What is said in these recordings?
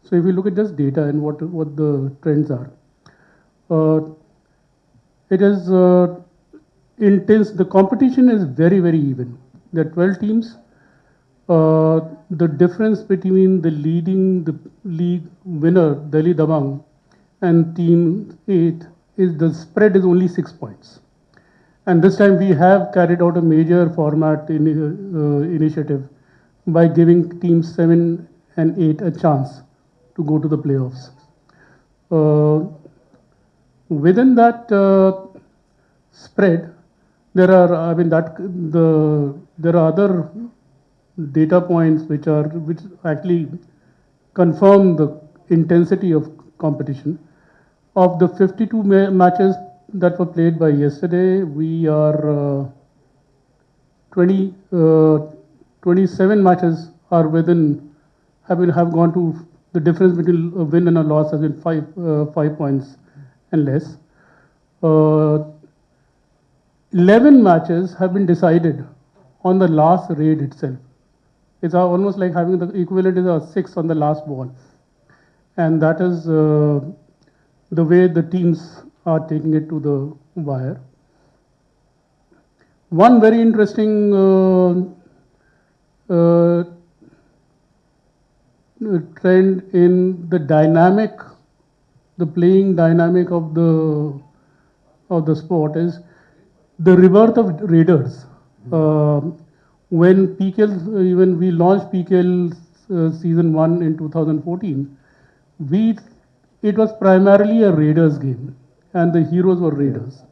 So if you look at just data and what the trends are, uh, it is intense. The competition is very, very even. There are 12 teams. The difference between the league winner, Delhi Dabang, and team 8 is the spread is only 6 points. And this time we have carried out a major format initiative by giving teams 7 and 8 a chance to go to the playoffs. Uh, Within that spread, there are, I mean, there are other data points which actually confirm the intensity of competition. Of the 52 matches that were played by yesterday, we are 20, 27 matches are have gone to the difference between a win and a loss has been 5 points and less. Uh, 11 matches have been decided on the last raid itself. It's almost like having the equivalent is a 6 on the last ball. And that is the way the teams are taking it to the wire. One very interesting trend in the playing dynamic of the sport is the rebirth of raiders. When even we launched PKL season 1 in 2014, it was primarily a raiders game, and the heroes were raiders.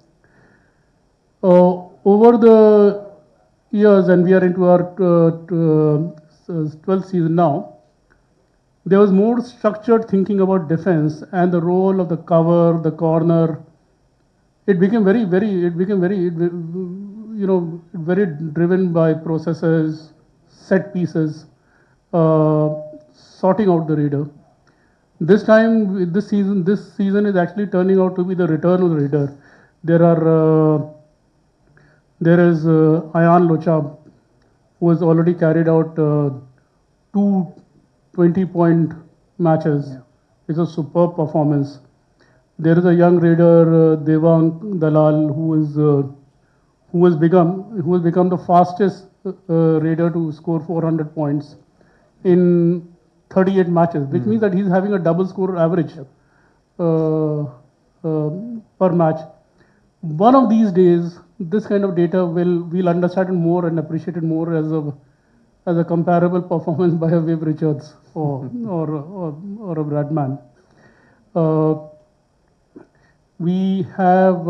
Over the years, and we are into our 12th season now, there was more structured thinking about defense and the role of the cover, the corner. It became very, very driven by processes, set pieces, sorting out the raider. This season is actually turning out to be the return of the raider. There is Ayan Lochab, who has already carried out 2 20-point matches. Yeah. It's a superb performance. There is a young raider, Devang Dalal, who has become the fastest raider to score 400 points in 38 matches, which means that he's having a double score average per match. One of these days, this kind of data we'll understand it more and appreciate it more as a comparable performance by a Viv Richards or a Bradman. We have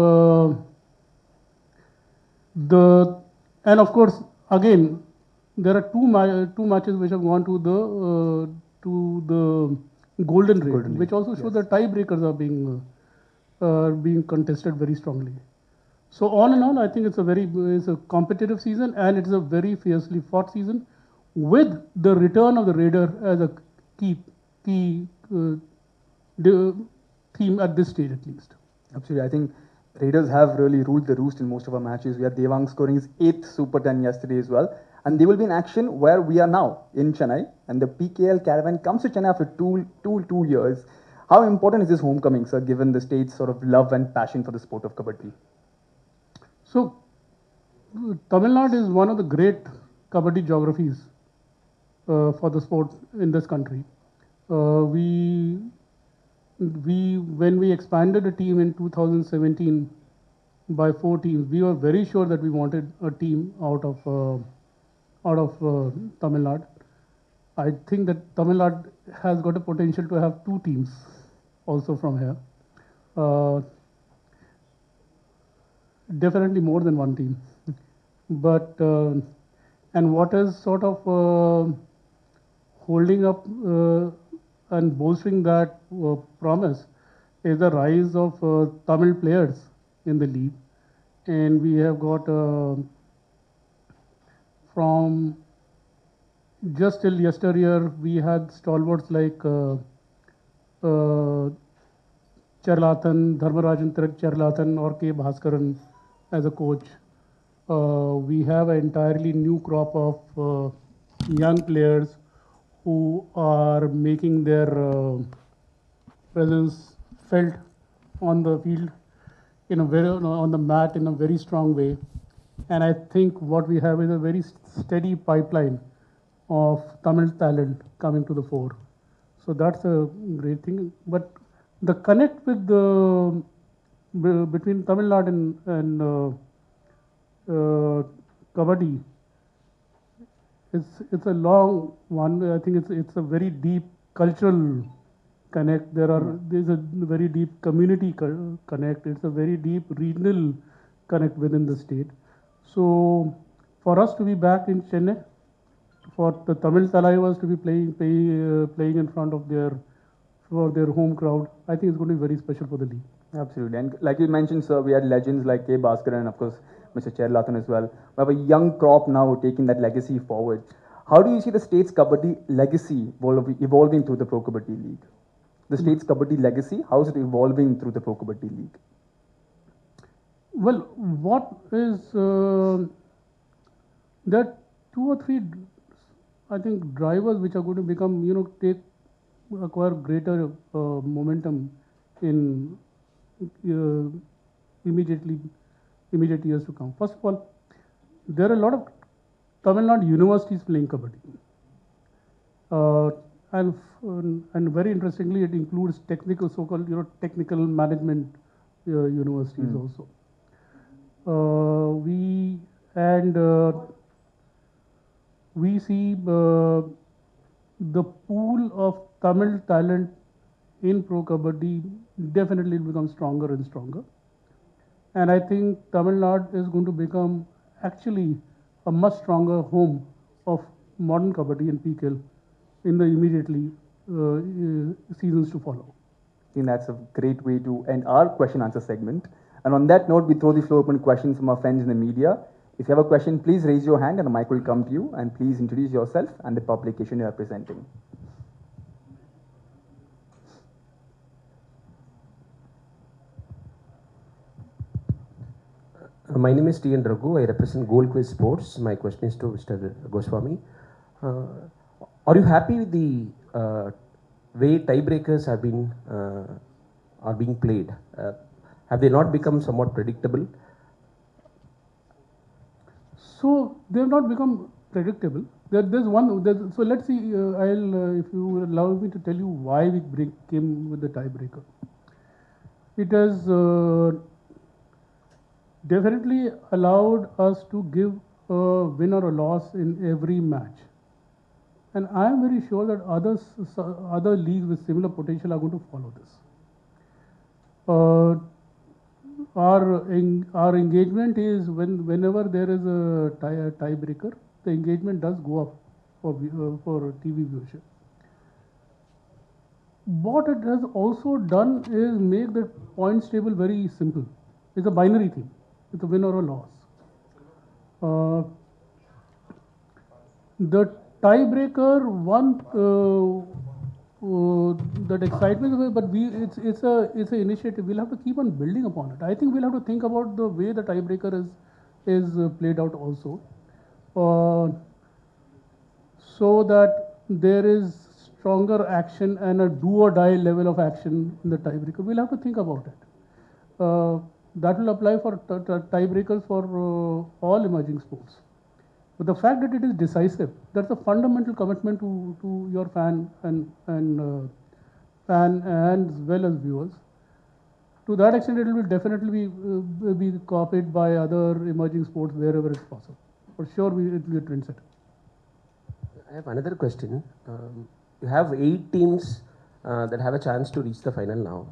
and of course, again, there are two matches which have gone to the golden raid, which also shows that tiebreakers are being contested very strongly. So all in all, I think it's a competitive season, and it's a very fiercely fought season, with the return of the raider as a key theme at this stage at least. Absolutely. I think Raiders have really ruled the roost in most of our matches. We had Devang scoring his 8th Super 10 yesterday as well. And they will be in action where we are now, in Chennai. And the PKL caravan comes to Chennai after two years. How important is this homecoming, sir, given the state's sort of love and passion for the sport of Kabaddi? So, Tamil Nadu is one of the great Kabaddi geographies for the sport in this country. When we expanded the team in 2017 by 4 teams, we were very sure that we wanted a team out of Tamil Nadu. I think that Tamil Nadu has got a potential to have 2 teams also from here. Definitely more than 1 team. But and what is sort of holding up and bolstering that promise is the rise of Tamil players in the league. And we have got from just till yesteryear, we had stalwarts like Charlatan, Dharmarajan Charlatan or K. Bhaskaran as a coach. We have an entirely new crop of young players who are making their presence felt on the field in a very on the mat in a very strong way. And I think what we have is a very steady pipeline of Tamil talent coming to the fore. So that's a great thing. But the connect with the between Tamil Nadu and Kabaddi, it's a long one. I think it's a very deep cultural connect. There's a very deep community connect. It's a very deep regional connect within the state. So for us to be back in Chennai, for the Tamil Talaivas to be playing in front of their home crowd, I think it's going to be very special for the league. Absolutely. And like you mentioned, sir, we had legends like K. Bhaskar and, of course, Mr. Cherlathan as well. We have a young crop now taking that legacy forward. How do you see the state's Kabaddi legacy evolving through the Pro Kabaddi League? The state's Kabaddi legacy, how is it evolving through the Pro Kabaddi League? Well, what is there are two or three, I think, drivers which are going to become, acquire greater momentum in immediate years to come. First of all, there are a lot of Tamil Nadu universities playing Kabaddi. And very interestingly, it includes technical, so-called, technical management universities also. We see the pool of Tamil talent in Pro Kabaddi definitely become stronger and stronger. And I think Tamil Nadu is going to become actually a much stronger home of modern Kabaddi and PKL in the immediately seasons to follow. I think that's a great way to end our question answer segment. And on that note, we throw the floor open to questions from our friends in the media. If you have a question, please raise your hand and a mic will come to you. And please introduce yourself and the publication you are presenting. My name is T.N. Raghu. I represent Gold Quest Sports. My question is to Mr. Goswami. Are you happy with the way tiebreakers are being played? Have they not become somewhat predictable? So they have not become predictable. So let's see. If you allow me to tell you why we came with the tiebreaker. It has definitely allowed us to give a win or a loss in every match. And I am very sure that other leagues with similar potential are going to follow this. Our engagement is whenever there is a tiebreaker, the engagement does go up for TV viewership. What it has also done is make the points table very simple. It's a binary thing. It's a win or a loss. The tiebreaker that excitement, but it's an initiative. We'll have to keep on building upon it. I think we'll have to think about the way the tiebreaker is played out also, so that there is stronger action and a do or die level of action in the tiebreaker. We'll have to think about it. That will apply for tiebreakers for all emerging sports. But the fact that it is decisive, that's a fundamental commitment to your fan as well as viewers. To that extent, it will definitely be copied by other emerging sports wherever it's possible. For sure, it will be a trendsetter. I have another question. You have 8 teams that have a chance to reach the final now.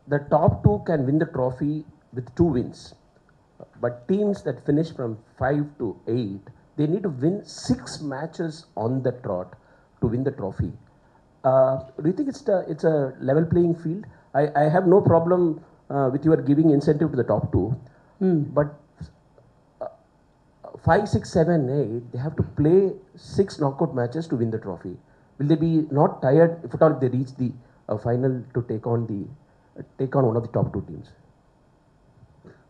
The top 2 can win the trophy with 2 wins. But teams that finish from 5 to 8, they need to win 6 matches on the trot to win the trophy. Do you think it's a level playing field? I have no problem with your giving incentive to the top 2, but 5, 6, 7, 8, they have to play 6 knockout matches to win the trophy. Will they be not tired if at all they reach the final to take on one of the top 2 teams?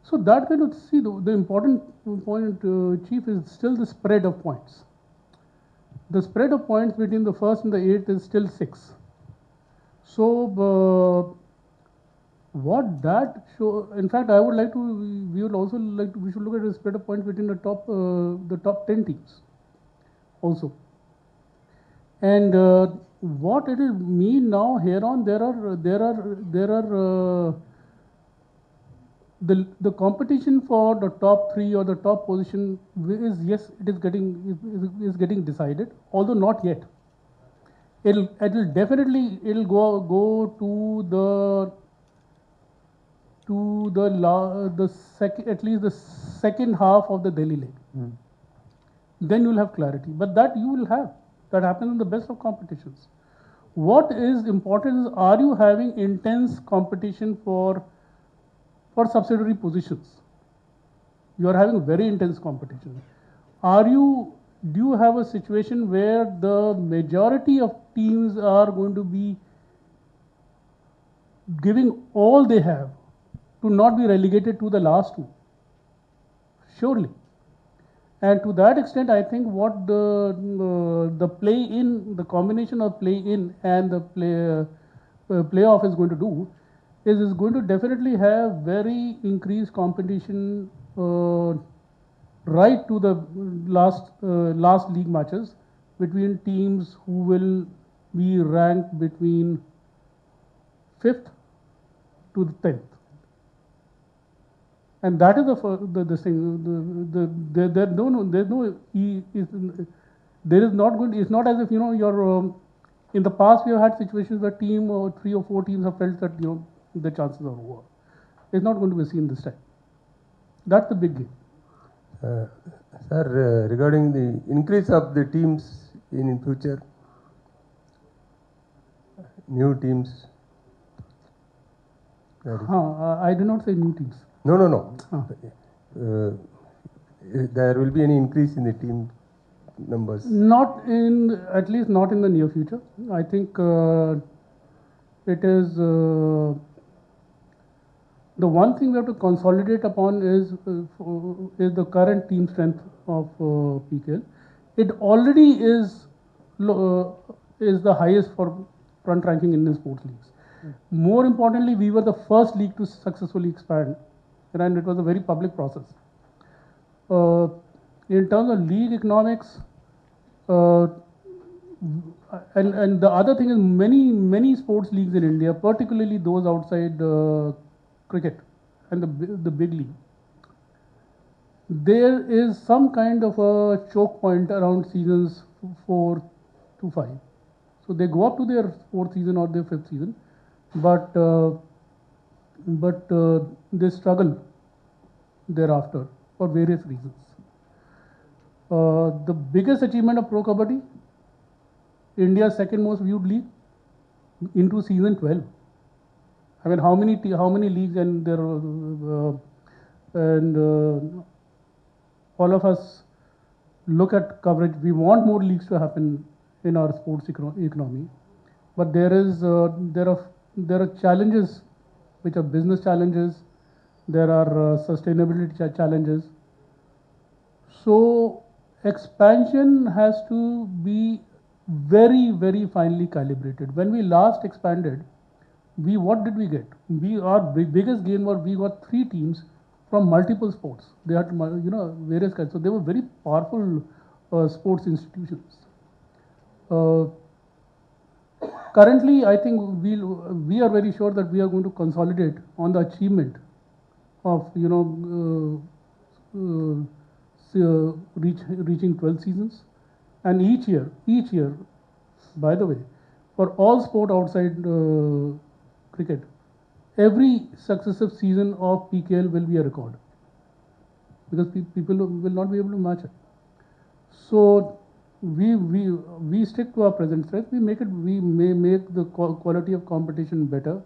So that kind of, see, the important point, Chief, is still the spread of points. the spread of points between the first and the eighth is still 6. So what that show? In fact, I would like to. We would also like to. We should look at the spread of points between the top 10 teams, also. And what it will mean now here on, there are the competition for the top 3 or the top position is, yes, it is getting decided, although not yet. It'll definitely go to the second, at least the second half of the Delhi league. Then you will have clarity. But that you will have. That happens in the best of competitions. What is important is, are you having intense competition for subsidiary positions? You are having very intense competition. Do you have a situation where the majority of teams are going to be giving all they have to not be relegated to the last two? Surely. And to that extent, I think what the play-in, the combination of play-in and the playoff is going to do is going to definitely have very increased competition right to the last league matches between teams who will be ranked between 5th to the 10th. And that is the thing. It's not as if, you're in the past we have had situations where 3 or 4 teams have felt that the chances are over. It's not going to be seen this time. That's the big game. Sir, regarding the increase of the teams in future, new teams. I did not say new teams. No. There will be any increase in the team numbers? At least not in the near future. I think it is the one thing we have to consolidate upon is the current team strength of PKL. It already is the highest for front ranking Indian sports leagues. More importantly, we were the first league to successfully expand, and it was a very public process. In terms of league economics, and the other thing is, many sports leagues in India, particularly those outside cricket and the big league, there is some kind of a choke point around seasons 4 to 5. So they go up to their 4th season or their 5th season, but they struggle thereafter for various reasons. The biggest achievement of Pro Kabaddi, India's second most viewed league, into season 12. I mean, how many leagues and there all of us look at coverage. We want more leagues to happen in our sports economy, but there are challenges which are business challenges. There are sustainability challenges. So expansion has to be very, very finely calibrated. When we last expanded, what did we get? Our biggest gain was we got 3 teams from multiple sports. They had various kinds. So they were very powerful sports institutions. Currently, I think we are very sure that we are going to consolidate on the achievement of reaching 12 seasons, and each year, by the way, for all sport outside cricket, every successive season of PKL will be a record, because people will not be able to match it. So we stick to our present strength. We may make the quality of competition better.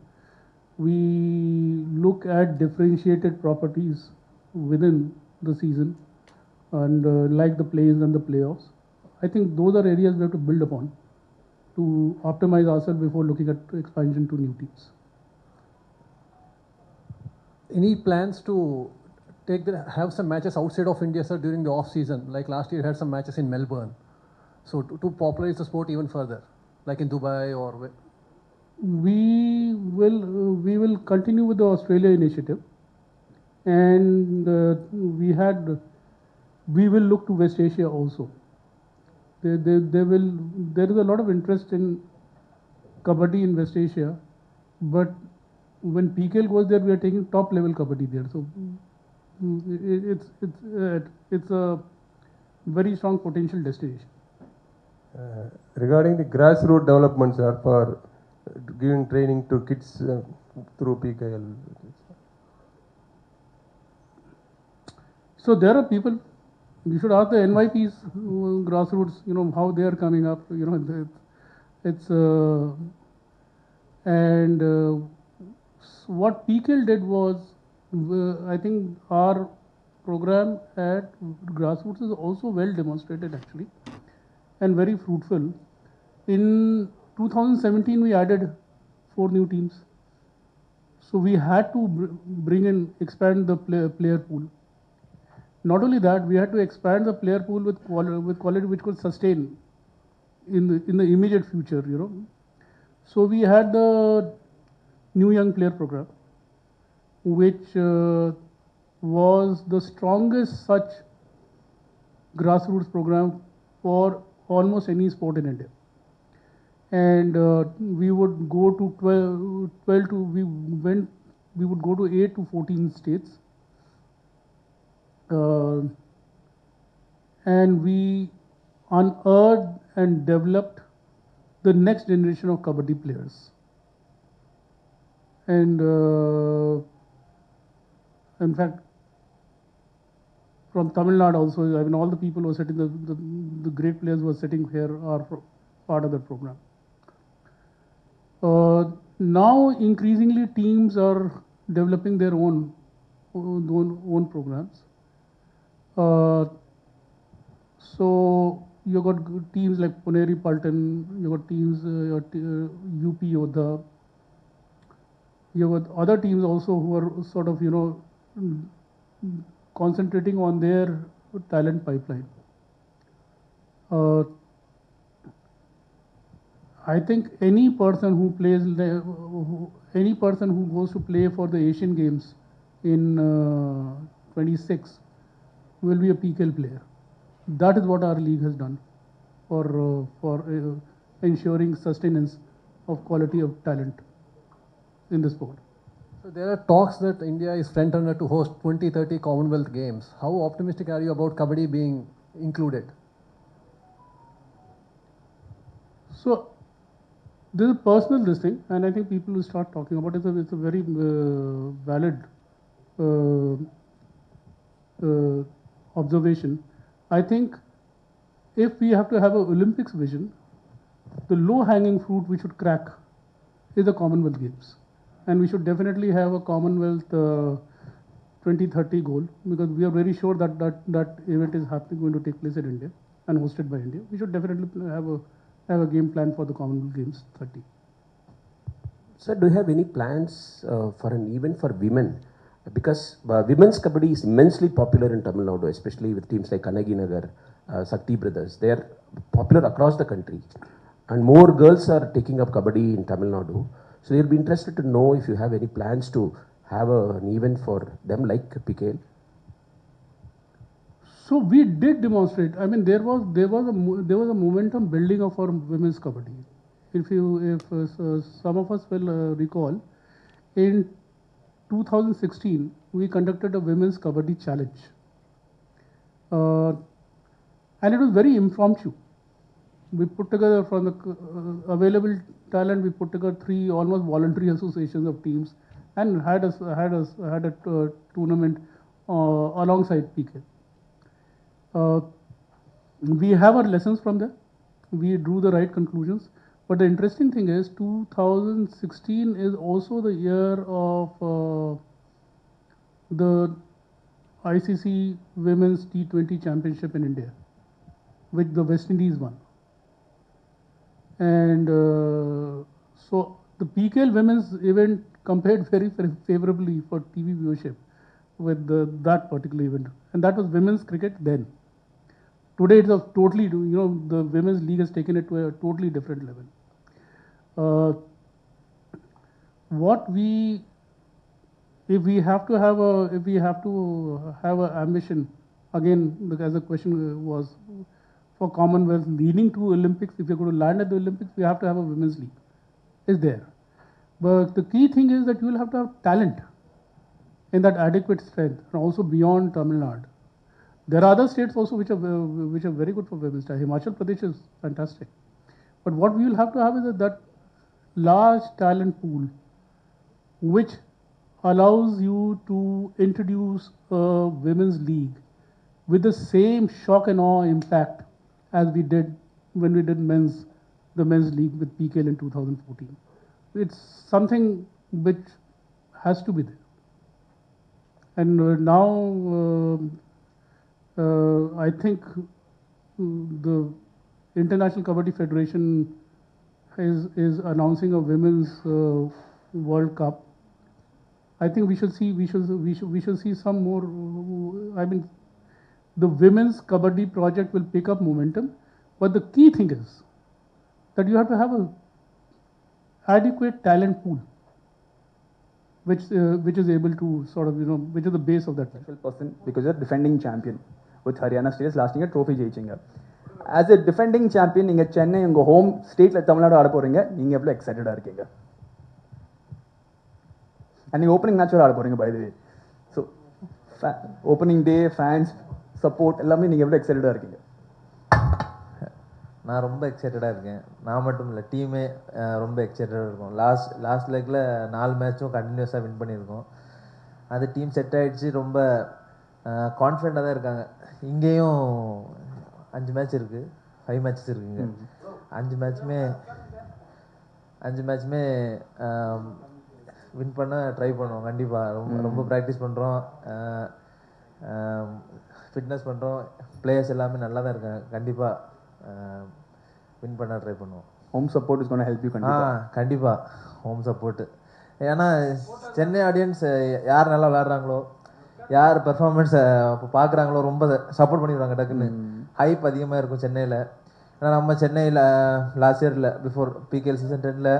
We look at differentiated properties within the season, and like the plays and the playoffs. I think those are areas we have to build upon to optimize ourselves before looking at expansion to new teams. Any plans to have some matches outside of India, sir, during the off season? Like last year, you had some matches in Melbourne. So to popularize the sport even further, like in Dubai or We will continue with the Australia initiative, and we will look to West Asia also. There is a lot of interest in Kabaddi in West Asia, but when PKL goes there, we are taking top level Kabaddi there. So it's a very strong potential destination. Regarding the grassroots developments are for giving training to kids through PKL. So there are people. You should ask the NYPs, grassroots. How they are coming up. What PKL did was, I think our program at grassroots is also well demonstrated actually, and very fruitful. In 2017, we added 4 new teams. So we had to expand the player pool. Not only that, we had to expand the player pool with quality which could sustain in the immediate future. So we had the new young player program, which was the strongest such grassroots program for almost any sport in India. And we would go to 12 to we would go to 8 to 14 states, and we unearthed and developed the next generation of Kabaddi players. And in fact, from Tamil Nadu also, I mean, all the people who were sitting, the great players who were sitting here are part of the program. Now, increasingly, teams are developing their own programs. So you got teams like Puneri Paltan, you got teams UP Yodha, you got other teams also who are sort of concentrating on their talent pipeline. I think any person who goes to play for the Asian Games in 26 will be a PKL player. That is what our league has done for ensuring sustenance of quality of talent in the sport. So there are talks that India is front runner to host 2030 Commonwealth Games. How optimistic are you about Kabaddi being included? So this is personal thing, and I think people will start talking about it. It's a very valid observation. I think if we have to have an Olympics vision, the low-hanging fruit we should crack is the Commonwealth Games. And we should definitely have a Commonwealth 2030 goal, because we are very sure that event is going to take place in India and hosted by India. We should definitely have a game plan for the Commonwealth Games 30. Sir, do you have any plans for an event for women? Because women's Kabaddi is immensely popular in Tamil Nadu, especially with teams like Kanagi Nagar, Sakti Brothers. They are popular across the country. And more girls are taking up Kabaddi in Tamil Nadu. So they'll be interested to know if you have any plans to have an event for them like PKL. So we did demonstrate. I mean, there was a momentum building of our women's Kabaddi. If some of us will recall, in 2016 we conducted a women's Kabaddi challenge, and it was very impromptu. We put together from the available talent. We put together 3 almost voluntary associations of teams, and had a tournament alongside PK. We have our lessons from there. We drew the right conclusions. But the interesting thing is, 2016 is also the year of the ICC Women's T20 Championship in India, which the West Indies won. And so the PKL Women's event compared very favorably for TV viewership with that particular event. And that was women's cricket then. Today it's a totally, the women's league has taken it to a totally different level. If we have to have an ambition, again, as the question was, for Commonwealth leading to Olympics, if you're going to land at the Olympics, we have to have a women's league. It's there. But the key thing is that you will have to have talent in that adequate strength, and also beyond Tamil Nadu. There are other states also which are very good for women's. Himachal Pradesh is fantastic. But what we will have to have is that large talent pool, which allows you to introduce a women's league with the same shock and awe impact as we did when we did the men's league with PKL in 2014. It's something which has to be there. And now I think the International Kabaddi Federation is announcing a women's World Cup. I think we should see some more. I mean, the women's Kabaddi project will pick up momentum, but the key thing is that you have to have an adequate talent pool, which is able to sort of, which is the base of that. Special person because you're defending champion with Haryana State last year trophy ஜெயிச்சிங்க. As a defending champion, நீங்க சென்னை உங்க home ஸ்டேட்ல தமிழ்நாடு ஆட போறீங்க. நீங்க எவ்வளவு எக்ஸைட்டடா இருக்கீங்க? And நீங்க opening match ஆட போறீங்க by the way. So opening day fans support எல்லாமே நீங்க எவ்வளவு எக்ஸைட்டடா இருக்கீங்க? நான் ரொம்ப எக்ஸைட்டடாக இருக்கேன். நான் மட்டும் இல்லை, டீமே ரொம்ப எக்ஸைட்டடாக இருக்கும். லாஸ்ட் லெக்கில் 4 மேட்சும் கண்டினியூஸாக வின் பண்ணியிருக்கோம். அது டீம் செட் ஆகிடுச்சு, ரொம்ப கான்ஃபிடெண்ட்டாக தான் இருக்காங்க. இங்கேயும் 5 மேட்ச் இருக்குது, 5 மேட்சஸ் இருக்குங்க. 5 மேட்சுமே வின் பண்ண ட்ரை பண்ணுவோம் கண்டிப்பாக. ரொம்ப ப்ராக்டிஸ் பண்ணுறோம், ஃபிட்னஸ் பண்ணுறோம். பிளேயர்ஸ் எல்லாமே நல்லா தான் இருக்காங்க. கண்டிப்பாக வின் பண்ண ட்ரை பண்ணுவோம். Home support is gonna help you கண்டிப்பாக ஹோம் சப்போர்ட்டு. ஏன்னா சென்னை ஆடியன்ஸ் யார் நல்லா விளையாடுறாங்களோ, யார் பெர்ஃபார்மன்ஸை இப்போ பார்க்குறாங்களோ ரொம்ப சப்போர்ட் பண்ணிடுவாங்க. டக்குன்னு ஹைப் அதிகமாக இருக்கும் சென்னையில். ஏன்னா நம்ம சென்னையில் லாஸ்ட் இயரில் பிஃபோர் PKL சீசன் 10